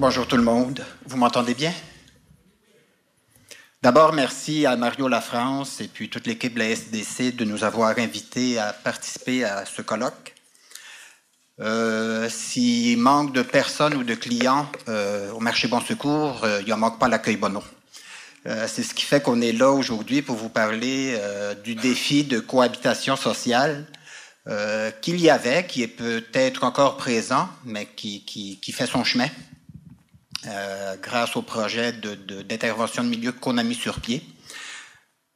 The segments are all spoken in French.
Bonjour tout le monde. Vous m'entendez bien? D'abord, merci à Mario Lafrance et puis toute l'équipe de la SDC de nous avoir invités à participer à ce colloque. S'il manque de personnes ou de clients au marché Bon Secours, il n'y en manque pas à l'accueil Bonneau. C'est ce qui fait qu'on est là aujourd'hui pour vous parler du défi de cohabitation sociale qu'il y avait, qui est peut-être encore présent, mais qui fait son chemin grâce au projet d'intervention de milieu qu'on a mis sur pied.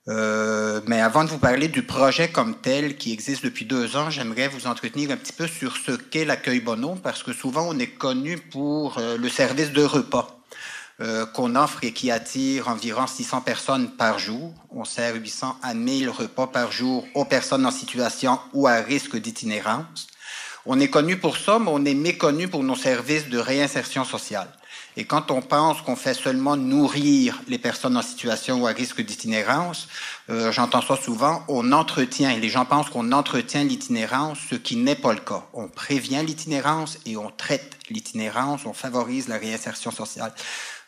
Mais avant de vous parler du projet comme tel qui existe depuis 2 ans, j'aimerais vous entretenir un petit peu sur ce qu'est l'accueil Bonneau, parce que souvent on est connu pour le service de repas qu'on offre et qui attire environ 600 personnes par jour. On sert 800 à 1000 repas par jour aux personnes en situation ou à risque d'itinérance. On est connu pour ça, mais on est méconnu pour nos services de réinsertion sociale. Et quand on pense qu'on fait seulement nourrir les personnes en situation ou à risque d'itinérance, j'entends ça souvent, on entretient, et les gens pensent qu'on entretient l'itinérance, ce qui n'est pas le cas. On prévient l'itinérance et on traite l'itinérance, on favorise la réinsertion sociale.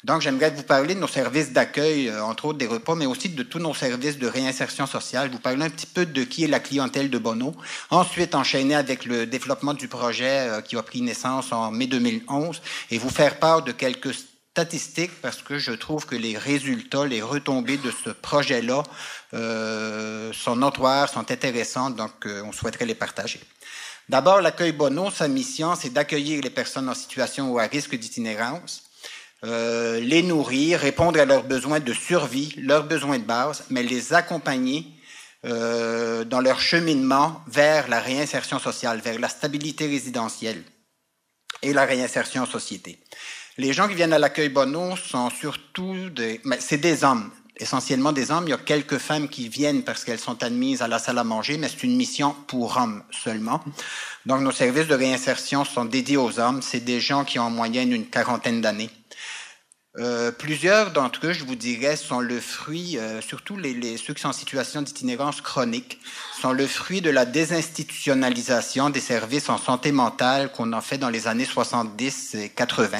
Donc, j'aimerais vous parler de nos services d'accueil, entre autres des repas, mais aussi de tous nos services de réinsertion sociale. Vous parler un petit peu de qui est la clientèle de Bonneau. Ensuite, enchaîner avec le développement du projet qui a pris naissance en mai 2011 et vous faire part de quelques statistiques parce que je trouve que les résultats, les retombées de ce projet-là sont notoires, sont intéressants, donc on souhaiterait les partager. D'abord, l'accueil Bonneau, sa mission, c'est d'accueillir les personnes en situation ou à risque d'itinérance. Les nourrir, répondre à leurs besoins de survie, leurs besoins de base, mais les accompagner dans leur cheminement vers la réinsertion sociale, vers la stabilité résidentielle et la réinsertion en société. Les gens qui viennent à l'accueil Bonneau sont surtout c'est des hommes, essentiellement des hommes. Il y a quelques femmes qui viennent parce qu'elles sont admises à la salle à manger, mais c'est une mission pour hommes seulement. Donc nos services de réinsertion sont dédiés aux hommes. C'est des gens qui ont en moyenne une 40aine d'années. Plusieurs d'entre eux, je vous dirais, sont le fruit, surtout ceux qui sont en situation d'itinérance chronique, sont le fruit de la désinstitutionnalisation des services en santé mentale qu'on a fait dans les années 70 et 80.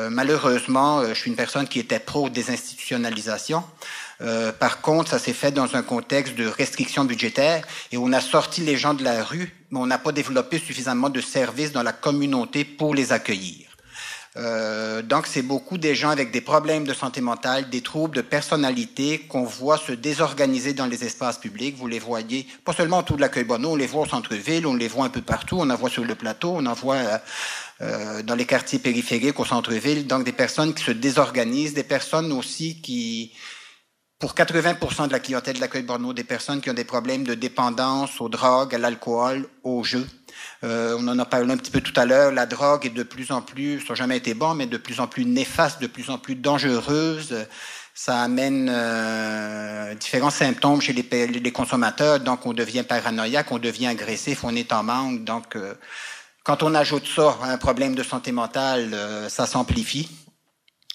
Malheureusement, je suis une personne qui était pro-désinstitutionnalisation. Par contre, ça s'est fait dans un contexte de restrictions budgétaires et on a sorti les gens de la rue, mais on n'a pas développé suffisamment de services dans la communauté pour les accueillir. Donc, c'est beaucoup des gens avec des problèmes de santé mentale, des troubles de personnalité qu'on voit se désorganiser dans les espaces publics. Vous les voyez, pas seulement autour de l'accueil Bonneau, on les voit au centre-ville, on les voit un peu partout, on en voit sur le plateau, on en voit dans les quartiers périphériques, au centre-ville. Donc, des personnes qui se désorganisent, des personnes aussi qui... Pour 80% de la clientèle de l'accueil Bonneau, des personnes qui ont des problèmes de dépendance aux drogues, à l'alcool, aux jeux. On en a parlé un petit peu tout à l'heure, la drogue est de plus en plus, ça n'a jamais été bon, mais de plus en plus néfaste, de plus en plus dangereuse. Ça amène différents symptômes chez les consommateurs, donc on devient paranoïaque, on devient agressif, on est en manque. Donc, quand on ajoute ça à un problème de santé mentale, ça s'amplifie.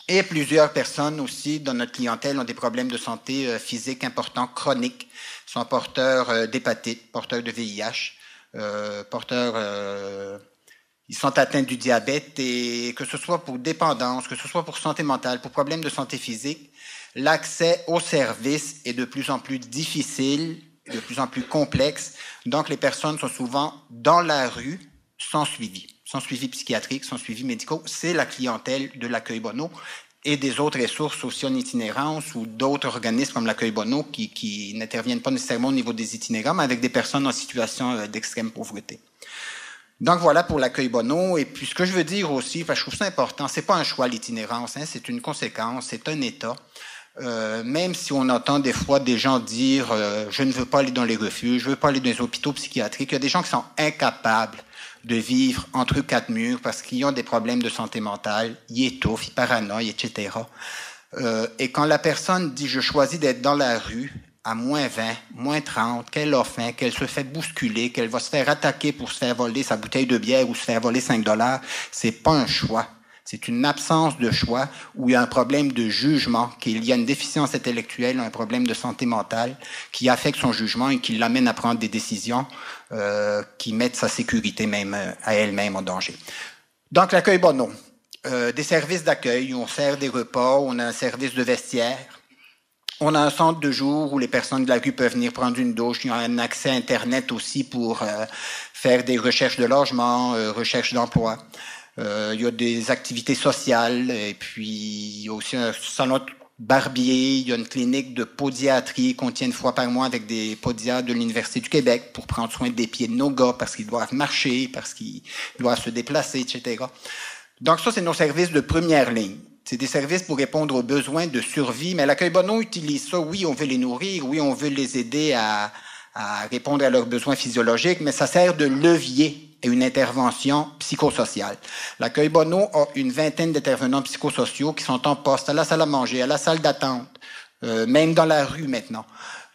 Et plusieurs personnes aussi dans notre clientèle ont des problèmes de santé physique importants, chroniques, sont porteurs d'hépatite, porteurs de VIH, ils sont atteints du diabète et que ce soit pour dépendance, que ce soit pour santé mentale, pour problèmes de santé physique, l'accès aux services est de plus en plus difficile, de plus en plus complexe. Donc les personnes sont souvent dans la rue sans suivi psychiatrique, sans suivi médical. C'est la clientèle de l'accueil Bonneau et des autres ressources aussi en itinérance ou d'autres organismes comme l'accueil Bonneau qui n'interviennent pas nécessairement au niveau des itinérants, mais avec des personnes en situation d'extrême pauvreté. Donc voilà pour l'accueil Bonneau. Et puis ce que je veux dire aussi, parce que je trouve ça important, c'est pas un choix l'itinérance, hein, c'est une conséquence, c'est un état. Même si on entend des fois des gens dire je ne veux pas aller dans les refuges, je veux pas aller dans les hôpitaux psychiatriques, il y a des gens qui sont incapables de vivre entre 4 murs parce qu'ils ont des problèmes de santé mentale, ils étouffent, ils paranoïent, etc. Et quand la personne dit « je choisis d'être dans la rue », à moins 20, moins 30, qu'elle a faim, qu'elle se fait bousculer, qu'elle va se faire attaquer pour se faire voler sa bouteille de bière ou se faire voler 5 $, c'est pas un choix. C'est une absence de choix où il y a un problème de jugement, qu'il y a une déficience intellectuelle, un problème de santé mentale qui affecte son jugement et qui l'amène à prendre des décisions qui mettent sa sécurité même à elle-même en danger. Donc, l'accueil Bonneau. Des services d'accueil, on sert des repas, on a un service de vestiaire. On a un centre de jour où les personnes de la rue peuvent venir prendre une douche. Il y a un accès à Internet aussi pour faire des recherches de logement, recherches d'emploi. Il y a des activités sociales et puis il y a aussi un salon de barbier. Il y a une clinique de podiatrie qu'on tient une fois par mois avec des podiatres de l'Université du Québec pour prendre soin des pieds de nos gars parce qu'ils doivent marcher, parce qu'ils doivent se déplacer, etc. Donc ça, c'est nos services de première ligne. C'est des services pour répondre aux besoins de survie, mais l'accueil Bonneau utilise ça. Oui, on veut les nourrir, oui, on veut les aider à répondre à leurs besoins physiologiques, mais ça sert de levier à une intervention psychosociale. L'accueil Bonneau a une vingtaine d'intervenants psychosociaux qui sont en poste à la salle à manger, à la salle d'attente, même dans la rue maintenant.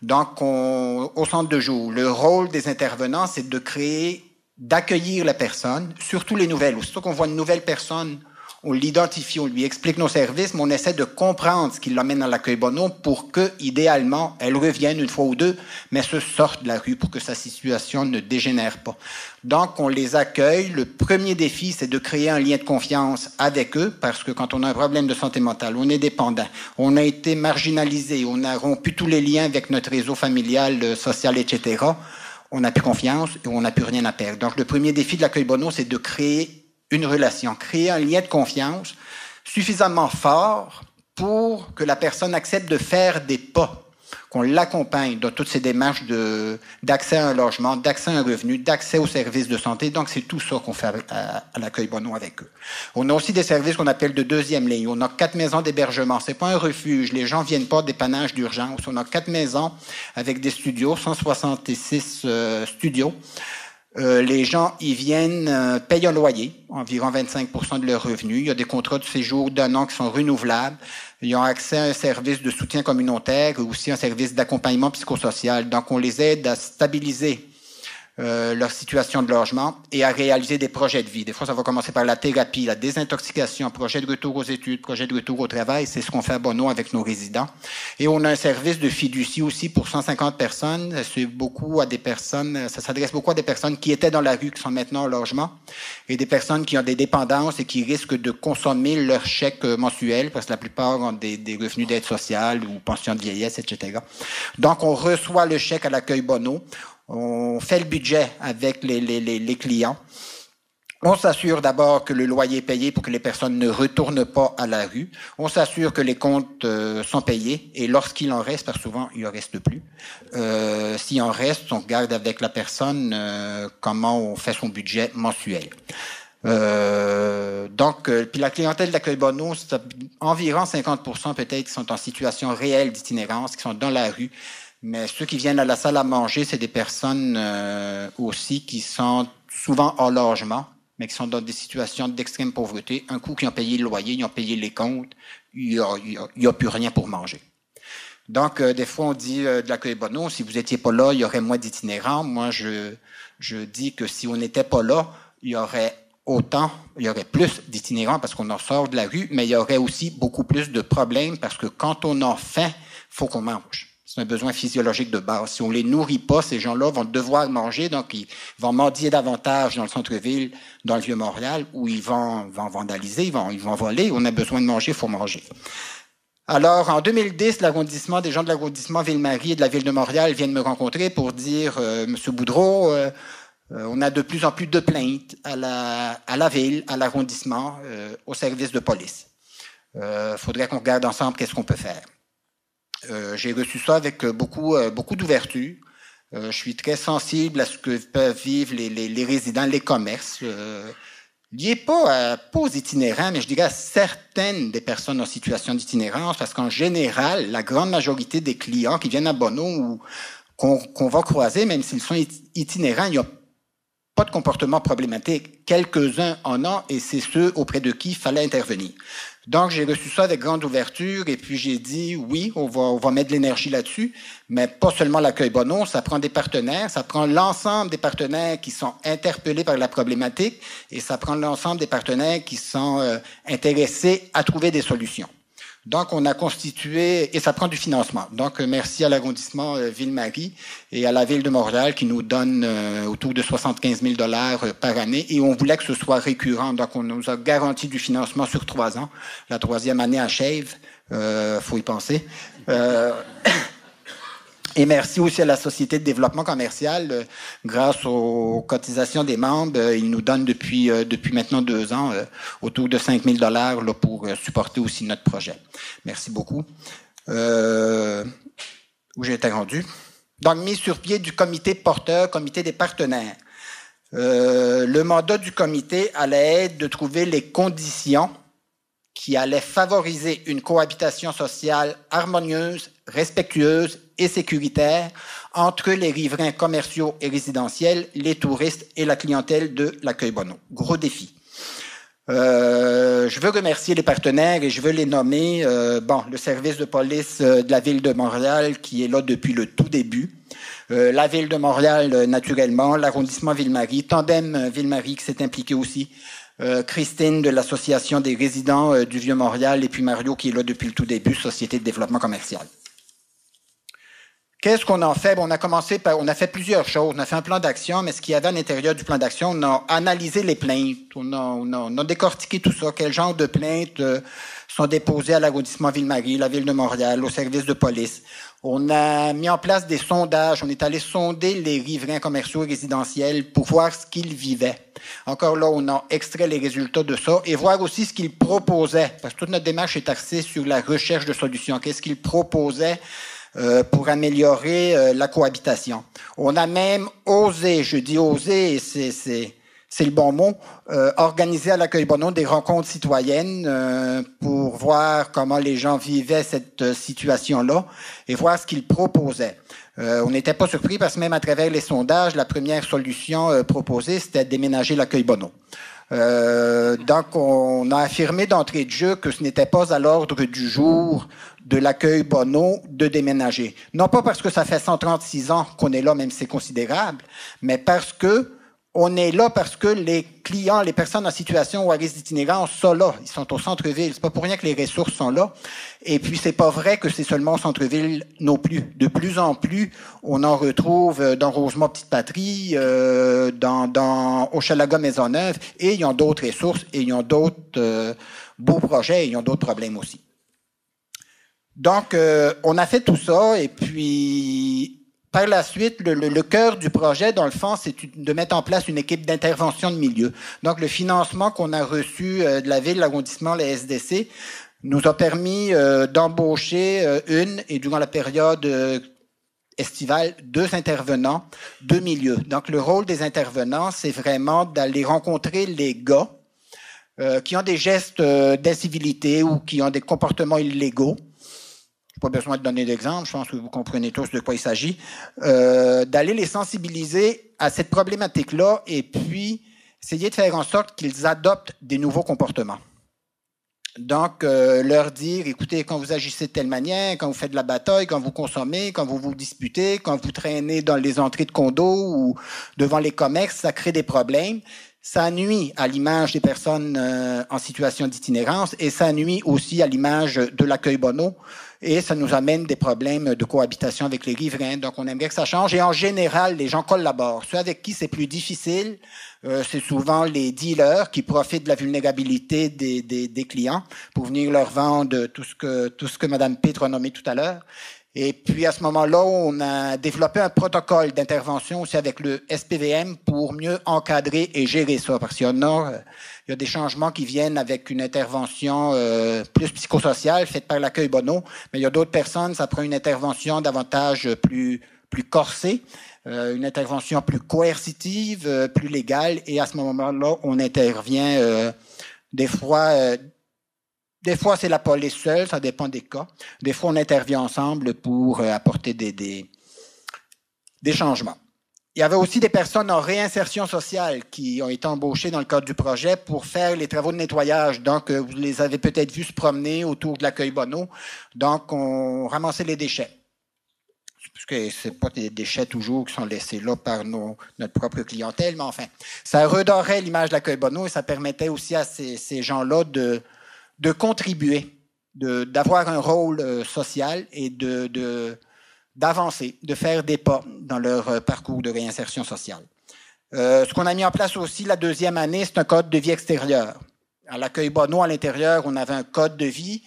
Donc, au centre de jour, le rôle des intervenants, c'est de créer, d'accueillir la personne, surtout les nouvelles. Aussitôt qu'on voit une nouvelle personne, on l'identifie, on lui explique nos services, mais on essaie de comprendre ce qui l'amène à l'accueil Bonneau pour que, idéalement, elle revienne une fois ou deux, mais se sorte de la rue pour que sa situation ne dégénère pas. Donc, on les accueille. Le premier défi, c'est de créer un lien de confiance avec eux, parce que quand on a un problème de santé mentale, on est dépendant, on a été marginalisé, on a rompu tous les liens avec notre réseau familial, social, etc., on n'a plus confiance et on n'a plus rien à perdre. Donc, le premier défi de l'accueil Bonneau, c'est de créer une relation, créer un lien de confiance suffisamment fort pour que la personne accepte de faire des pas, qu'on l'accompagne dans toutes ces démarches d'accès à un logement, d'accès à un revenu, d'accès aux services de santé. Donc, c'est tout ça qu'on fait à l'accueil Bonneau avec eux. On a aussi des services qu'on appelle de deuxième ligne. On a 4 maisons d'hébergement. C'est pas un refuge. Les gens viennent pas dépannage d'urgence. On a 4 maisons avec des studios, 166 studios. Les gens, ils viennent, payent un loyer, environ 25% de leurs revenus. Il y a des contrats de séjour d'1 an qui sont renouvelables. Ils ont accès à un service de soutien communautaire et aussi un service d'accompagnement psychosocial. Donc, on les aide à stabiliser leur situation de logement et à réaliser des projets de vie. Des fois, ça va commencer par la thérapie, la désintoxication, projet de retour aux études, projet de retour au travail. C'est ce qu'on fait à Bonneau avec nos résidents. Et on a un service de fiducie aussi pour 150 personnes. C'est beaucoup à des personnes, ça s'adresse beaucoup à des personnes qui étaient dans la rue, qui sont maintenant au logement, et des personnes qui ont des dépendances et qui risquent de consommer leur chèque mensuel, parce que la plupart ont des revenus d'aide sociale ou pension de vieillesse, etc. Donc, on reçoit le chèque à l'accueil Bonneau. On fait le budget avec les clients. On s'assure d'abord que le loyer est payé pour que les personnes ne retournent pas à la rue. On s'assure que les comptes sont payés et lorsqu'il en reste, parce que souvent il en reste plus, s'il en reste, on regarde avec la personne comment on fait son budget mensuel. Donc, puis la clientèle d'accueil Bonneau, c'est environ 50% peut-être qui sont en situation réelle d'itinérance, qui sont dans la rue. Mais ceux qui viennent à la salle à manger, c'est des personnes aussi qui sont souvent hors logement, mais qui sont dans des situations d'extrême pauvreté. Un coup, qui ont payé le loyer, ils ont payé les comptes, il y a plus rien pour manger. Donc, des fois, on dit de l'accueil Bonneau, si vous n'étiez pas là, il y aurait moins d'itinérants. Moi, je dis que si on n'était pas là, il y aurait plus d'itinérants parce qu'on en sort de la rue, mais il y aurait aussi beaucoup plus de problèmes parce que quand on en faim, faut qu'on mange. C'est un besoin physiologique de base. Si on les nourrit pas, ces gens-là vont devoir manger, donc ils vont mendier davantage dans le centre-ville, dans le Vieux-Montréal, où ils vont vandaliser, ils vont voler. On a besoin de manger, il faut manger. Alors, en 2010, l'arrondissement, des gens de l'arrondissement Ville-Marie et de la Ville de Montréal viennent me rencontrer pour dire, Monsieur Boudreau, on a de plus en plus de plaintes à la ville, à l'arrondissement, au service de police. Faudrait qu'on regarde ensemble qu'est-ce qu'on peut faire. J'ai reçu ça avec beaucoup d'ouverture. Je suis très sensible à ce que peuvent vivre les résidents, les commerces, liés pas aux itinérants, mais je dirais à certaines des personnes en situation d'itinérance, parce qu'en général, la grande majorité des clients qui viennent à Bonneau ou qu'on va croiser, même s'ils sont itinérants, il n'y a pas de comportement problématique. Quelques-uns en ont, et c'est ceux auprès de qui il fallait intervenir. Donc, j'ai reçu ça avec grande ouverture et puis j'ai dit, oui, on va mettre de l'énergie là-dessus, mais pas seulement l'accueil Bonneau, ça prend des partenaires, ça prend l'ensemble des partenaires qui sont interpellés par la problématique et ça prend l'ensemble des partenaires qui sont intéressés à trouver des solutions. Donc, on a constitué, et ça prend du financement. Donc, merci à l'arrondissement Ville-Marie et à la Ville de Montréal qui nous donne autour de 75 000 $ par année. Et on voulait que ce soit récurrent. Donc, on nous a garanti du financement sur 3 ans. La 3e année achève. Faut y penser. Et merci aussi à la Société de développement commercial. Grâce aux cotisations des membres, ils nous donnent depuis maintenant 2 ans autour de 5 000 $ là, pour supporter aussi notre projet. Merci beaucoup. Où j'étais rendu? Donc, mise sur pied du comité porteur, comité des partenaires. Le mandat du comité allait être de trouver les conditions qui allaient favoriser une cohabitation sociale harmonieuse, respectueuse et sécuritaire entre les riverains commerciaux et résidentiels, les touristes et la clientèle de l'accueil Bonneau. Gros défi. Je veux remercier les partenaires et je veux les nommer. Le service de police de la Ville de Montréal qui est là depuis le tout début. La Ville de Montréal, naturellement, l'arrondissement Ville-Marie, Tandem Ville-Marie qui s'est impliqué aussi. Christine de l'Association des résidents du Vieux-Montréal et puis Mario qui est là depuis le tout début, Société de développement commercial. Qu'est-ce qu'on en fait? On a fait plusieurs choses. On a fait un plan d'action, mais ce qu'il y avait à l'intérieur du plan d'action, on a analysé les plaintes, on a décortiqué tout ça. Quel genre de plaintes sont déposées à l'arrondissement Ville-Marie, la Ville de Montréal, au service de police. On a mis en place des sondages. On est allé sonder les riverains commerciaux et résidentiels pour voir ce qu'ils vivaient. Encore là, on a extrait les résultats de ça et voir aussi ce qu'ils proposaient. Parce que toute notre démarche est axée sur la recherche de solutions. Qu'est-ce qu'ils proposaient pour améliorer la cohabitation. On a même osé, je dis osé, c'est le bon mot, organiser à l'accueil Bonneau des rencontres citoyennes pour voir comment les gens vivaient cette situation-là et voir ce qu'ils proposaient. On n'était pas surpris parce que même à travers les sondages, la première solution proposée, c'était de déménager l'accueil Bonneau. Donc, on a affirmé d'entrée de jeu que ce n'était pas à l'ordre du jour de l'accueil Bonneau de déménager. Non pas parce que ça fait 136 ans qu'on est là, même si c'est considérable, mais parce que on est là parce que les clients, les personnes en situation ou à risque d'itinérance sont là. Ils sont au centre-ville. C'est pas pour rien que les ressources sont là. Et puis, c'est pas vrai que c'est seulement au centre-ville non plus. De plus en plus, on en retrouve dans Rosemont-Petite-Patrie, dans Hochelaga-Maisonneuve, et ils ont d'autres ressources, et ils ont d'autres beaux projets, et ils ont d'autres problèmes aussi. Donc, on a fait tout ça, et puis... Par la suite, le cœur du projet, dans le fond, c'est de mettre en place une équipe d'intervention de milieu. Donc, le financement qu'on a reçu de la ville, l'arrondissement, la SDC, nous a permis d'embaucher et durant la période estivale, 2 intervenants de milieu. Donc, le rôle des intervenants, c'est vraiment d'aller rencontrer les gars qui ont des gestes d'incivilité ou qui ont des comportements illégaux. Pas besoin de donner d'exemple, je pense que vous comprenez tous de quoi il s'agit, d'aller les sensibiliser à cette problématique-là et puis essayer de faire en sorte qu'ils adoptent des nouveaux comportements. Donc, leur dire, écoutez, quand vous agissez de telle manière, quand vous faites de la bataille, quand vous consommez, quand vous vous disputez, quand vous traînez dans les entrées de condos ou devant les commerces, ça crée des problèmes. Ça nuit à l'image des personnes en situation d'itinérance et ça nuit aussi à l'image de l'accueil Bonneau et ça nous amène des problèmes de cohabitation avec les riverains. Donc, on aimerait que ça change et en général, les gens collaborent. Ceux avec qui c'est plus difficile, c'est souvent les dealers qui profitent de la vulnérabilité des clients pour venir leur vendre tout ce que Mme Pitre a nommé tout à l'heure. Et puis, à ce moment-là, on a développé un protocole d'intervention aussi avec le SPVM pour mieux encadrer et gérer ça. Parce qu'il y a des changements qui viennent avec une intervention plus psychosociale faite par l'accueil Bonneau. Mais il y a d'autres personnes, ça prend une intervention davantage plus corsée, une intervention plus coercitive, plus légale. Et à ce moment-là, on intervient des fois, c'est la police seule, ça dépend des cas. Des fois, on intervient ensemble pour apporter des changements. Il y avait aussi des personnes en réinsertion sociale qui ont été embauchées dans le cadre du projet pour faire les travaux de nettoyage. Donc, vous les avez peut-être vus se promener autour de l'accueil Bonneau. Donc, on ramassait les déchets. Parce que ce n'est pas des déchets toujours qui sont laissés là par notre propre clientèle, mais enfin, ça redorait l'image de l'accueil Bonneau et ça permettait aussi à ces gens-là de contribuer d'avoir un rôle social et d'avancer, de faire des pas dans leur parcours de réinsertion sociale. Ce qu'on a mis en place aussi la deuxième année, c'est un code de vie extérieur. À l'accueil Bonneau, à l'intérieur, on avait un code de vie.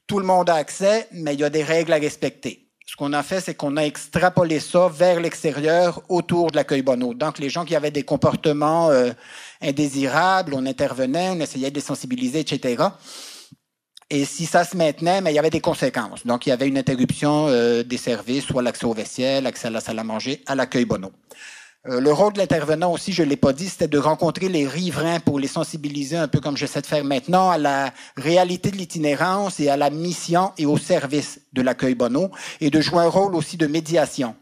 Tout le monde a accès, mais il y a des règles à respecter. Ce qu'on a fait, c'est qu'on a extrapolé ça vers l'extérieur autour de l'accueil Bonneau. Donc, les gens qui avaient des comportements indésirables, on intervenait, on essayait de les sensibiliser, etc. Et si ça se maintenait, mais il y avait des conséquences. Donc, il y avait une interruption des services, soit l'accès au vestiaire, l'accès à la salle à manger, à l'accueil Bonneau. Le rôle de l'intervenant aussi, je ne l'ai pas dit, c'était de rencontrer les riverains pour les sensibiliser, un peu comme j'essaie de faire maintenant, à la réalité de l'itinérance et à la mission et au service de l'accueil Bonneau, et de jouer un rôle aussi de médiation.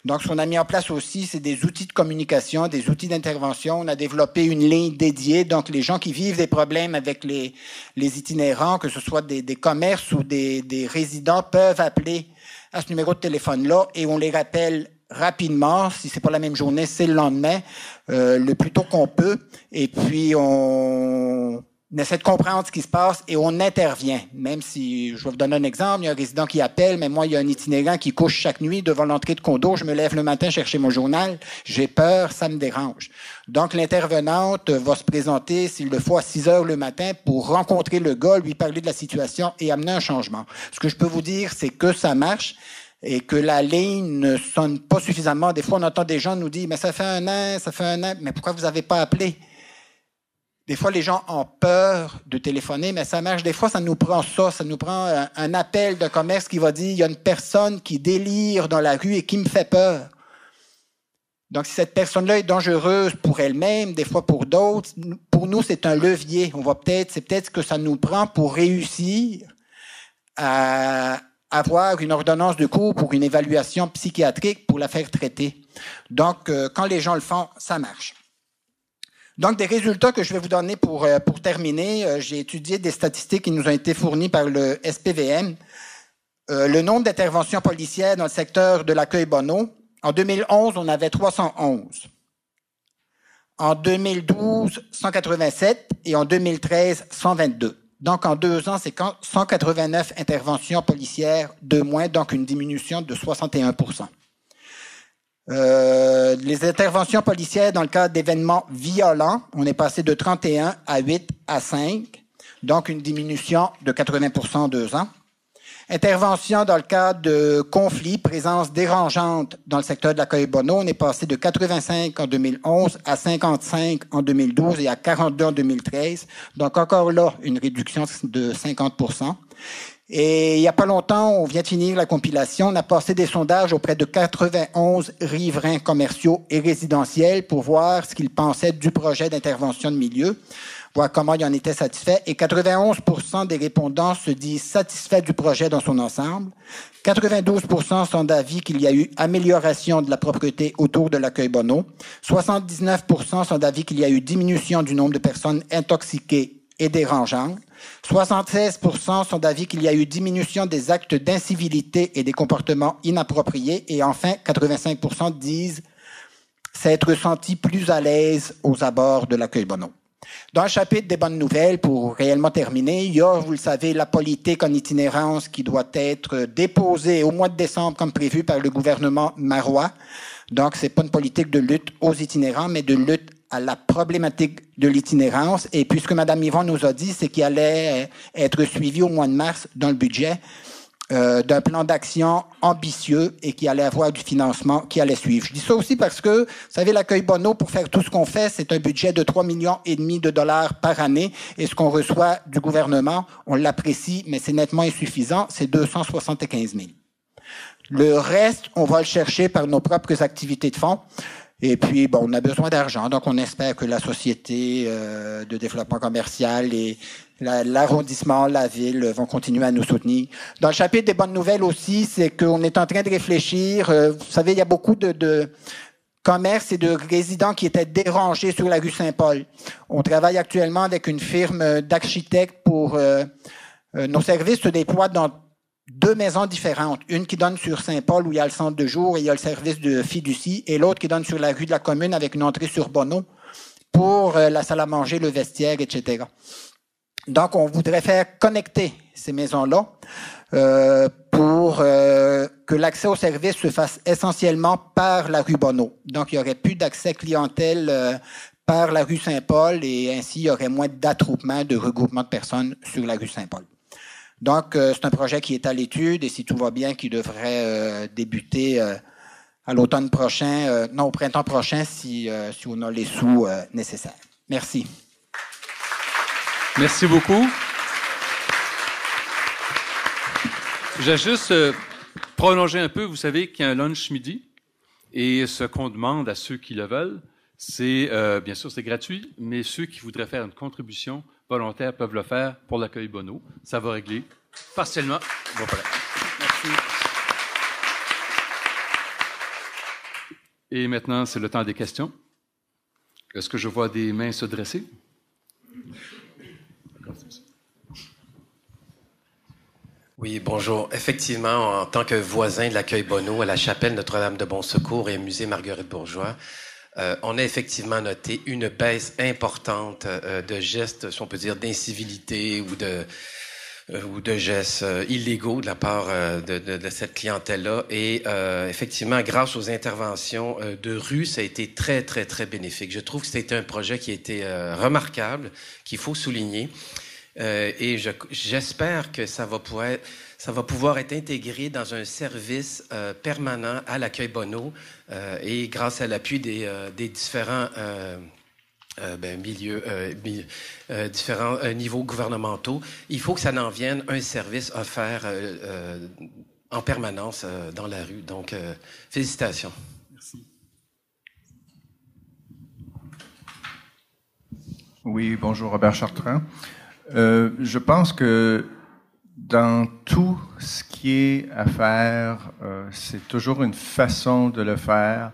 Donc, ce qu'on a mis en place aussi, c'est des outils de communication, des outils d'intervention. On a développé une ligne dédiée. Donc, les gens qui vivent des problèmes avec les itinérants, que ce soit des commerces ou des résidents, peuvent appeler à ce numéro de téléphone-là et on les rappelle rapidement. Si c'est pas la même journée, c'est le lendemain, le plus tôt qu'on peut. Et puis, on essaie de comprendre ce qui se passe et on intervient. Même si, je vais vous donner un exemple, il y a un résident qui appelle, mais moi, il y a un itinérant qui couche chaque nuit devant l'entrée de condo. Je me lève le matin chercher mon journal. J'ai peur, ça me dérange. Donc, l'intervenante va se présenter, s'il le faut, à 6 heures le matin pour rencontrer le gars, lui parler de la situation et amener un changement. Ce que je peux vous dire, c'est que ça marche et que la ligne ne sonne pas suffisamment. Des fois, on entend des gens nous dire « Mais ça fait un an, mais pourquoi vous n'avez pas appelé ?» Des fois, les gens ont peur de téléphoner, mais ça marche. Des fois, ça nous prend un appel de commerce qui va dire « Il y a une personne qui délire dans la rue et qui me fait peur. » Donc, si cette personne-là est dangereuse pour elle-même, des fois pour d'autres, pour nous, c'est un levier. C'est peut-être ce que ça nous prend pour réussir à avoir une ordonnance de cours pour une évaluation psychiatrique pour la faire traiter. Donc, quand les gens le font, ça marche. Donc, des résultats que je vais vous donner pour terminer. J'ai étudié des statistiques qui nous ont été fournies par le SPVM. Le nombre d'interventions policières dans le secteur de l'accueil Bonneau. En 2011, on avait 311. En 2012, 187 et en 2013, 122. Donc, en 2 ans, c'est 189 interventions policières de moins, donc une diminution de 61%. Les interventions policières dans le cadre d'événements violents, on est passé de 31 à 8 à 5, donc une diminution de 80% en 2 ans. Intervention dans le cadre de conflits, présence dérangeante dans le secteur de l'accueil Bonneau, on est passé de 85 en 2011 à 55 en 2012 et à 42 en 2013. Donc encore là, une réduction de 50%. Et il n'y a pas longtemps, on vient de finir la compilation, on a passé des sondages auprès de 91 riverains commerciaux et résidentiels pour voir ce qu'ils pensaient du projet d'intervention de milieu, voir comment ils en étaient satisfaits. Et 91% des répondants se disent satisfaits du projet dans son ensemble. 92% sont d'avis qu'il y a eu amélioration de la propreté autour de l'accueil Bonneau. 79% sont d'avis qu'il y a eu diminution du nombre de personnes intoxiquées et dérangeantes. 76% sont d'avis qu'il y a eu diminution des actes d'incivilité et des comportements inappropriés. Et enfin, 85% disent s'être sentis plus à l'aise aux abords de l'accueil Bonneau. Dans le chapitre des bonnes nouvelles, pour réellement terminer, il y a, vous le savez, la politique en itinérance qui doit être déposée au mois de décembre comme prévu par le gouvernement marois. Donc, c'est pas une politique de lutte aux itinérants, mais de lutte à la problématique de l'itinérance. Et puis, ce que Mme Yvon nous a dit, c'est qu'il allait être suivi au mois de mars dans le budget d'un plan d'action ambitieux et qui allait avoir du financement qui allait suivre. Je dis ça aussi parce que, vous savez, l'accueil Bonneau, pour faire tout ce qu'on fait, c'est un budget de 3,5 millions de dollars par année. Et ce qu'on reçoit du gouvernement, on l'apprécie, mais c'est nettement insuffisant, c'est 275 000. Le reste, on va le chercher par nos propres activités de fonds. Et puis, bon, on a besoin d'argent, donc on espère que la société de développement commercial et l'arrondissement, la ville vont continuer à nous soutenir. Dans le chapitre des bonnes nouvelles aussi, c'est qu'on est en train de réfléchir. Vous savez, il y a beaucoup de commerces et de résidents qui étaient dérangés sur la rue Saint-Paul. On travaille actuellement avec une firme d'architectes pour... nos services se déploient dans 2 maisons différentes. Une qui donne sur Saint-Paul où il y a le centre de jour et il y a le service de fiducie, et l'autre qui donne sur la rue de la Commune avec une entrée sur Bonneau pour la salle à manger, le vestiaire, etc. Donc, on voudrait faire connecter ces maisons-là pour que l'accès aux services se fasse essentiellement par la rue Bonneau. Donc, il n'y aurait plus d'accès clientèle par la rue Saint-Paul et ainsi, il y aurait moins d'attroupement, de regroupement de personnes sur la rue Saint-Paul. Donc, c'est un projet qui est à l'étude et si tout va bien, qui devrait débuter à l'automne prochain, non, au printemps prochain, si on a les sous nécessaires. Merci. Merci beaucoup. J'ai juste prolongé un peu. Vous savez qu'il y a un lunch midi et ce qu'on demande à ceux qui le veulent, c'est, bien sûr, c'est gratuit, mais ceux qui voudraient faire une contribution volontaire peuvent le faire pour l'accueil Bonneau. Ça va régler partiellement vos problèmes. Merci. Et maintenant, c'est le temps des questions. Est-ce que je vois des mains se dresser? Oui, bonjour. Effectivement, en tant que voisin de l'accueil Bonneau à la chapelle Notre-Dame de Bon Secours et au musée Marguerite-Bourgeois, on a effectivement noté une baisse importante de gestes, si on peut dire, d'incivilité ou de gestes illégaux de la part de cette clientèle-là. Et effectivement, grâce aux interventions de rue, ça a été très, très, très bénéfique. Je trouve que c'était un projet qui a été remarquable, qu'il faut souligner. Et j'espère que ça va pouvoir être intégré dans un service permanent à l'accueil Bonneau et grâce à l'appui des différents différents niveaux gouvernementaux. Il faut que ça en vienne un service offert en permanence dans la rue. Donc, félicitations. Merci. Oui, bonjour, Robert Chartrand. Je pense que dans tout ce qui est à faire, c'est toujours une façon de le faire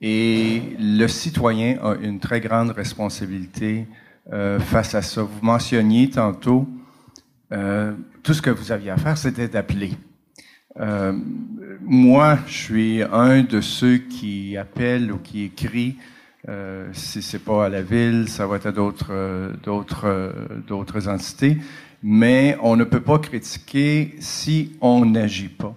et le citoyen a une très grande responsabilité face à ça. Vous mentionniez tantôt, tout ce que vous aviez à faire, c'était d'appeler. Moi, je suis un de ceux qui appellent ou qui écrit. Si c'est pas à la ville, ça va être à d'autres entités. Mais on ne peut pas critiquer si on n'agit pas.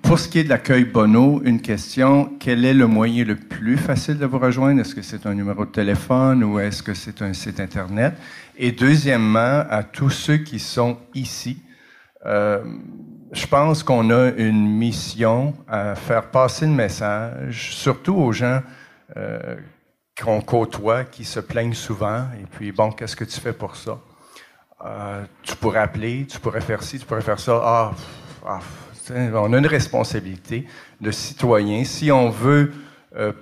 Pour ce qui est de l'accueil Bonneau, une question, quel est le moyen le plus facile de vous rejoindre? Est-ce que c'est un numéro de téléphone ou est-ce que c'est un site Internet? Et deuxièmement, à tous ceux qui sont ici, je pense qu'on a une mission à faire passer le message, surtout aux gens qu'on côtoie, qui se plaignent souvent. Et puis, bon, qu'est-ce que tu fais pour ça? Tu pourrais appeler, tu pourrais faire ci, tu pourrais faire ça. On a une responsabilité de citoyen. Si on veut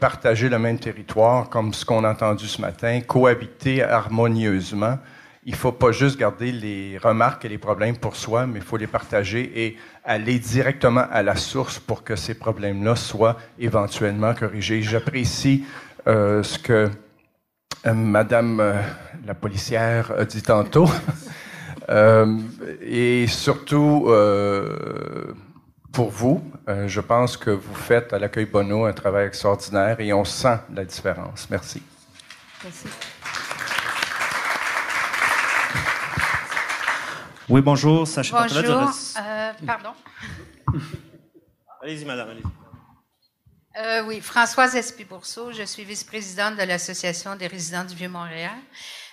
partager le même territoire, comme ce qu'on a entendu ce matin, cohabiter harmonieusement, il ne faut pas juste garder les remarques et les problèmes pour soi, mais il faut les partager et aller directement à la source pour que ces problèmes-là soient éventuellement corrigés. J'apprécie ce que Madame la policière a dit tantôt. Et surtout, pour vous, je pense que vous faites à l'accueil Bonneau un travail extraordinaire et on sent la différence. Merci. Merci. Oui, bonjour, Sacha Patela. Bonjour, pardon. Allez-y, madame, allez-y. Oui, Françoise Espy-Bourseau, je suis vice-présidente de l'Association des résidents du Vieux-Montréal.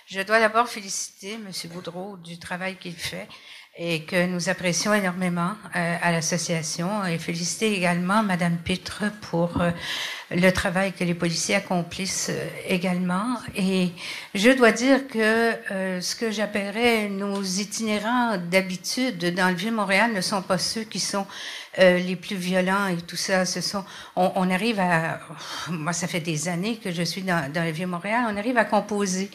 Je dois d'abord féliciter M. Boudreau du travail qu'il fait et que nous apprécions énormément à l'association et féliciter également Mme Pitre pour le travail que les policiers accomplissent également. Et je dois dire que ce que j'appellerais nos itinérants d'habitude dans le Vieux-Montréal ne sont pas ceux qui sont les plus violents et tout ça. On arrive à... Moi, ça fait des années que je suis dans le Vieux-Montréal. On arrive à composer.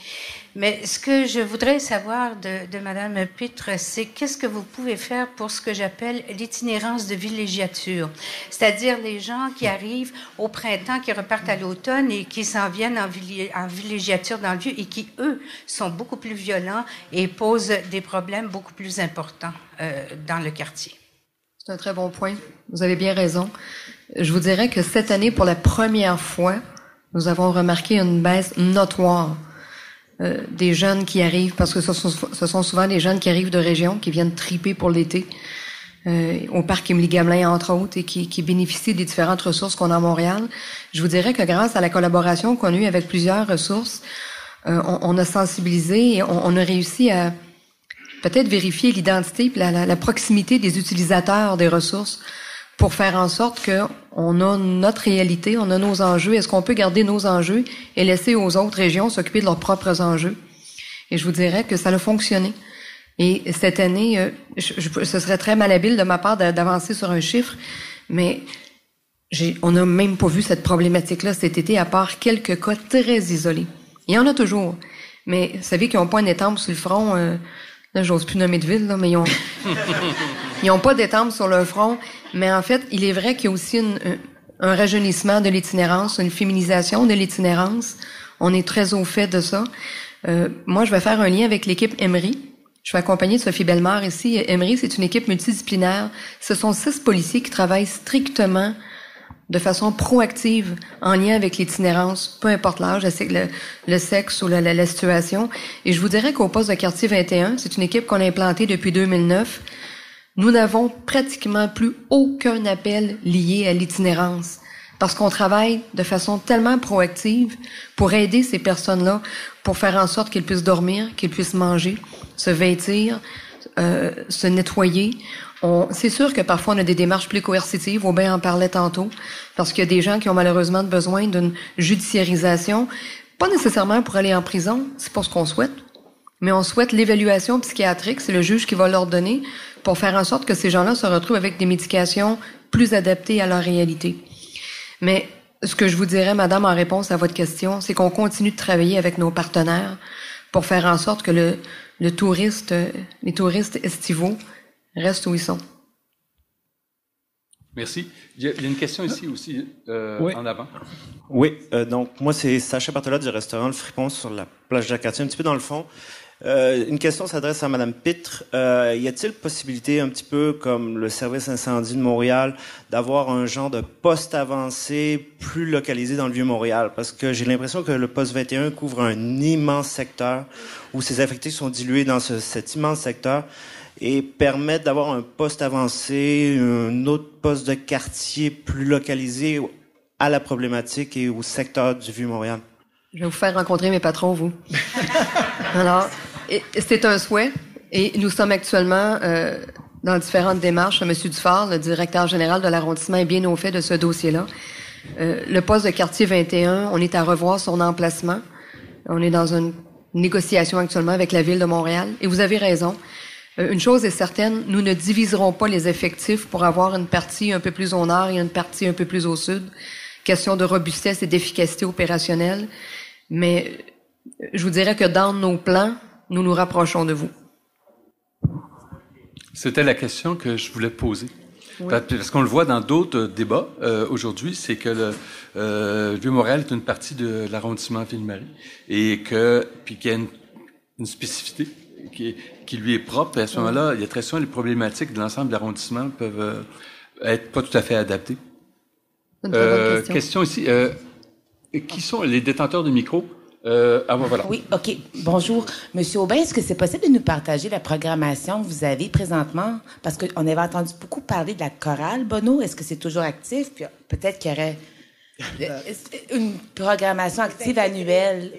Mais ce que je voudrais savoir de Mme Pitre, c'est qu'est-ce que vous pouvez faire pour ce que j'appelle l'itinérance de villégiature, c'est-à-dire les gens qui arrivent au printemps, qui repartent à l'automne et qui s'en viennent en villégiature dans le Vieux et qui, eux, sont beaucoup plus violents et posent des problèmes beaucoup plus importants dans le quartier. C'est un très bon point. Vous avez bien raison. Je vous dirais que cette année, pour la première fois, nous avons remarqué une baisse notoire des jeunes qui arrivent, parce que ce sont souvent des jeunes qui arrivent de régions, qui viennent triper pour l'été, au parc Émilie-Gamelin, entre autres, et qui bénéficient des différentes ressources qu'on a à Montréal. Je vous dirais que grâce à la collaboration qu'on a eue avec plusieurs ressources, on a sensibilisé et on a réussi à peut-être vérifier l'identité et la proximité des utilisateurs des ressources pour faire en sorte qu'on a notre réalité, on a nos enjeux. Est-ce qu'on peut garder nos enjeux et laisser aux autres régions s'occuper de leurs propres enjeux? Et je vous dirais que ça a fonctionné. Et cette année, ce serait très malhabile de ma part d'avancer sur un chiffre, mais on n'a même pas vu cette problématique-là cet été, à part quelques cas très isolés. Il y en a toujours. Mais vous savez qu'ils n'ont pas un étampe sur le front, là, j'ose plus nommer de ville, là, mais ils ont pas d'étampe sur le front. Mais en fait, il est vrai qu'il y a aussi un rajeunissement de l'itinérance, une féminisation de l'itinérance. On est très au fait de ça. Moi, je vais faire un lien avec l'équipe Emery. Je suis accompagnée de Sophie Bellemare ici. Emery, c'est une équipe multidisciplinaire. Ce sont 6 policiers qui travaillent strictement de façon proactive en lien avec l'itinérance, peu importe l'âge, le sexe ou la situation. Et je vous dirais qu'au poste de quartier 21, c'est une équipe qu'on a implantée depuis 2009. Nous n'avons pratiquement plus aucun appel lié à l'itinérance parce qu'on travaille de façon tellement proactive pour aider ces personnes-là, pour faire en sorte qu'ils puissent dormir, qu'ils puissent manger, se vêtir, se nettoyer. C'est sûr que parfois on a des démarches plus coercitives, Aubin en parlait tantôt, parce qu'il y a des gens qui ont malheureusement besoin d'une judiciarisation, pas nécessairement pour aller en prison, c'est pas ce qu'on souhaite, mais on souhaite l'évaluation psychiatrique, c'est le juge qui va l'ordonner, pour faire en sorte que ces gens-là se retrouvent avec des médications plus adaptées à leur réalité. Mais ce que je vous dirais, madame, en réponse à votre question, c'est qu'on continue de travailler avec nos partenaires pour faire en sorte que les touristes estivaux restent où ils sont. Merci. Il y a une question ici aussi, oui. en avant. Oui, donc moi, c'est Sacha Bartola du restaurant Le Fripon sur la plage Jacques-Cartier, un petit peu dans le fond. Une question s'adresse à Madame Pitre. Y a-t-il possibilité, un petit peu comme le service incendie de Montréal, d'avoir un genre de poste avancé plus localisé dans le Vieux-Montréal? Parce que j'ai l'impression que le poste 21 couvre un immense secteur où ces affectés sont dilués dans cet immense secteur et permettent d'avoir un poste avancé, un autre poste de quartier plus localisé à la problématique et au secteur du Vieux-Montréal. Je vais vous faire rencontrer mes patrons, vous. Alors, c'est un souhait et nous sommes actuellement dans différentes démarches. M. Dufort, le directeur général de l'arrondissement, est bien au fait de ce dossier-là. Le poste de quartier 21, on est à revoir son emplacement. On est dans une négociation actuellement avec la Ville de Montréal. Et vous avez raison. Une chose est certaine, nous ne diviserons pas les effectifs pour avoir une partie un peu plus au nord et une partie un peu plus au sud. Question de robustesse et d'efficacité opérationnelle. Mais je vous dirais que dans nos plans, nous nous rapprochons de vous. C'était la question que je voulais poser. Oui. Parce qu'on le voit dans d'autres débats aujourd'hui, c'est que le Vieux-Montréal est une partie de l'arrondissement Ville-Marie et puis qu'il y a une spécificité qui lui est propre. Et à ce moment-là, il y a très souvent les problématiques de l'ensemble de l'arrondissement peuvent être pas tout à fait adaptées. Une très bonne question ici. Qui sont les détenteurs de micro? Voilà. Oui, OK. Bonjour. Monsieur Aubin, est-ce que c'est possible de nous partager la programmation que vous avez présentement? Parce qu'on avait entendu beaucoup parler de la chorale Bonneau. Est-ce que c'est toujours actif? Puis peut-être qu'il y aurait une programmation active annuelle.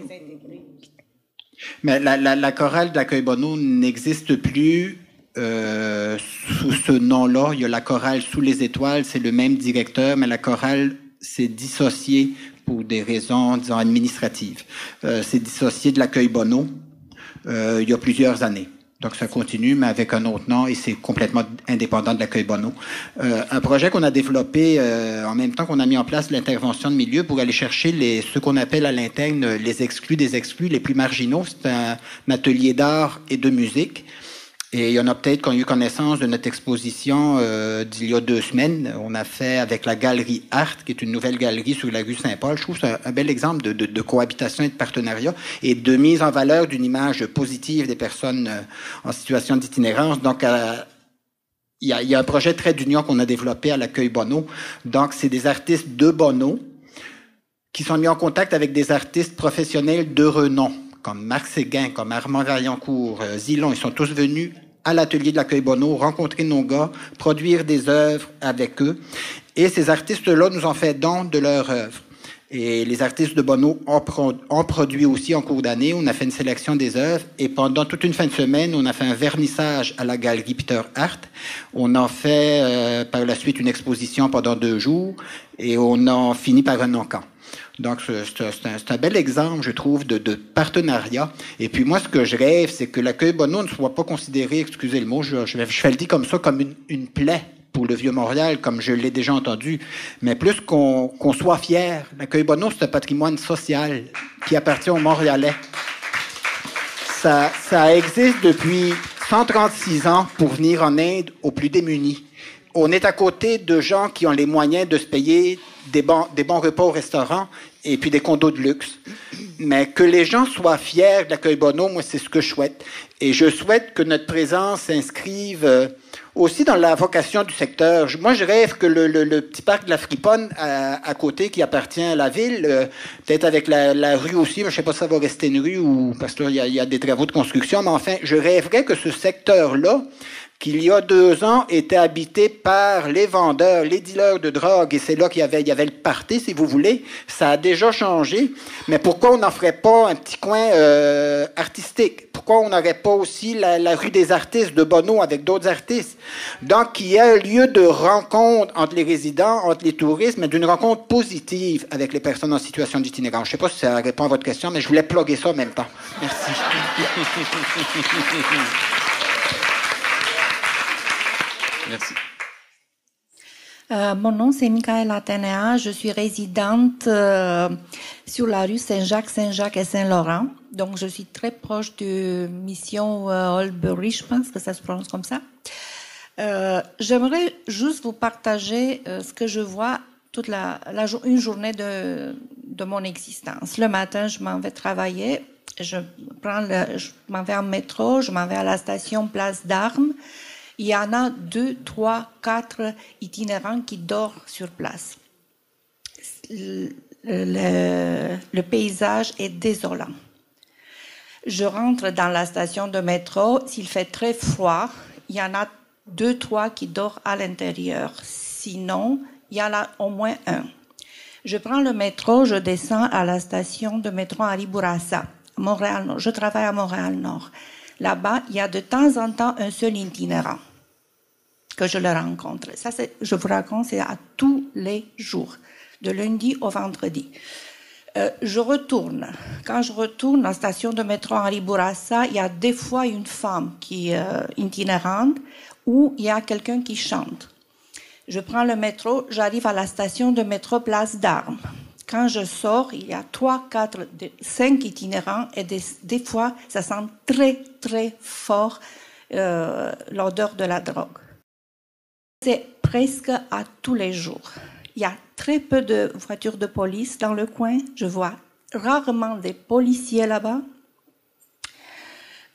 Mais la chorale d'accueil Bonneau n'existe plus sous ce nom-là. Il y a la chorale Sous les étoiles, c'est le même directeur, mais la chorale s'est dissociée pour des raisons, disons, administratives. C'est dissocié de l'accueil Bonneau il y a plusieurs années. Donc, ça continue, mais avec un autre nom, et c'est complètement indépendant de l'accueil Bonneau. Un projet qu'on a développé en même temps qu'on a mis en place l'intervention de milieu pour aller chercher ce qu'on appelle à l'interne les exclus des exclus, les plus marginaux. C'est un atelier d'art et de musique. Et il y en a peut-être qui ont eu connaissance de notre exposition d'il y a 2 semaines. On a fait avec la galerie Art, qui est une nouvelle galerie sur la rue Saint-Paul. Je trouve que c'est un bel exemple de cohabitation et de partenariat et de mise en valeur d'une image positive des personnes en situation d'itinérance. Donc, il y a un projet très d'union qu'on a développé à l'accueil Bonneau. Donc, c'est des artistes de Bonneau qui sont mis en contact avec des artistes professionnels de renom, comme Marc Séguin, comme Armand Vaillancourt, Zilon, ils sont tous venus à l'atelier de l'Accueil Bonneau, rencontrer nos gars, produire des œuvres avec eux. Et ces artistes-là nous ont fait don de leurs œuvres. Et les artistes de Bonneau ont produit aussi en cours d'année. On a fait une sélection des œuvres. Et pendant toute une fin de semaine, on a fait un vernissage à la galerie Peter Hart. On a fait par la suite une exposition pendant 2 jours. Et on a fini par un encan. Donc, c'est un bel exemple, je trouve, de partenariat. Et puis moi, ce que je rêve, c'est que l'Accueil Bonneau ne soit pas considéré, excusez le mot, je le dis comme ça, comme une plaie pour le Vieux-Montréal, comme je l'ai déjà entendu, mais plus qu'on soit fier. L'Accueil Bonneau, c'est un patrimoine social qui appartient aux Montréalais. Ça existe depuis 136 ans pour venir en aide aux plus démunis. On est à côté de gens qui ont les moyens de se payer des bons repas au restaurant et puis des condos de luxe. Mais que les gens soient fiers de l'Accueil Bonneau, moi, c'est ce que je souhaite. Et je souhaite que notre présence s'inscrive aussi dans la vocation du secteur. Moi, je rêve que le petit parc de la Friponne à côté, qui appartient à la ville, peut-être avec la rue aussi, mais je ne sais pas si ça va rester une rue ou parce qu'il y a des travaux de construction, mais enfin, je rêverais que ce secteur-là, qu'il y a 2 ans, était habité par les vendeurs, les dealers de drogue, et c'est là qu'il y avait le party, si vous voulez. Ça a déjà changé, mais pourquoi on n'en ferait pas un petit coin artistique? Pourquoi on n'aurait pas aussi la rue des artistes de Bonneau avec d'autres artistes? Donc, qu'il y ait un lieu de rencontre entre les résidents, entre les touristes, mais d'une rencontre positive avec les personnes en situation d'itinérance. Je ne sais pas si ça répond à votre question, mais je voulais plugger ça en même temps. Merci. Merci. Mon nom, c'est Michaela Tenea. Je suis résidente sur la rue Saint-Jacques et Saint-Laurent. Donc, je suis très proche de Mission Holbury, je pense que ça se prononce comme ça. J'aimerais juste vous partager ce que je vois toute une journée de mon existence. Le matin, je m'en vais travailler. Je m'en vais en métro, je m'en vais à la station Place d'Armes. Il y en a 2, 3, 4 itinérants qui dorment sur place. Le paysage est désolant. Je rentre dans la station de métro. S'il fait très froid, il y en a 2, 3 qui dorment à l'intérieur. Sinon, il y en a au moins 1. Je prends le métro, je descends à la station de métro Henri Bourassa, Montréal-Nord. Je travaille à Montréal-Nord. Là-bas, il y a de temps en temps un seul itinérant que je le rencontre. Ça, je vous raconte, c'est à tous les jours, de lundi au vendredi. Je retourne. Quand je retourne à la station de métro Henri Bourassa, il y a des fois une femme qui est itinérante ou il y a quelqu'un qui chante. Je prends le métro, j'arrive à la station de métro Place d'Armes. Quand je sors, il y a 3, 4, 5 itinérants et des fois, ça sent très, très fort l'odeur de la drogue. C'est presque à tous les jours. Il y a très peu de voitures de police dans le coin. Je vois rarement des policiers là-bas.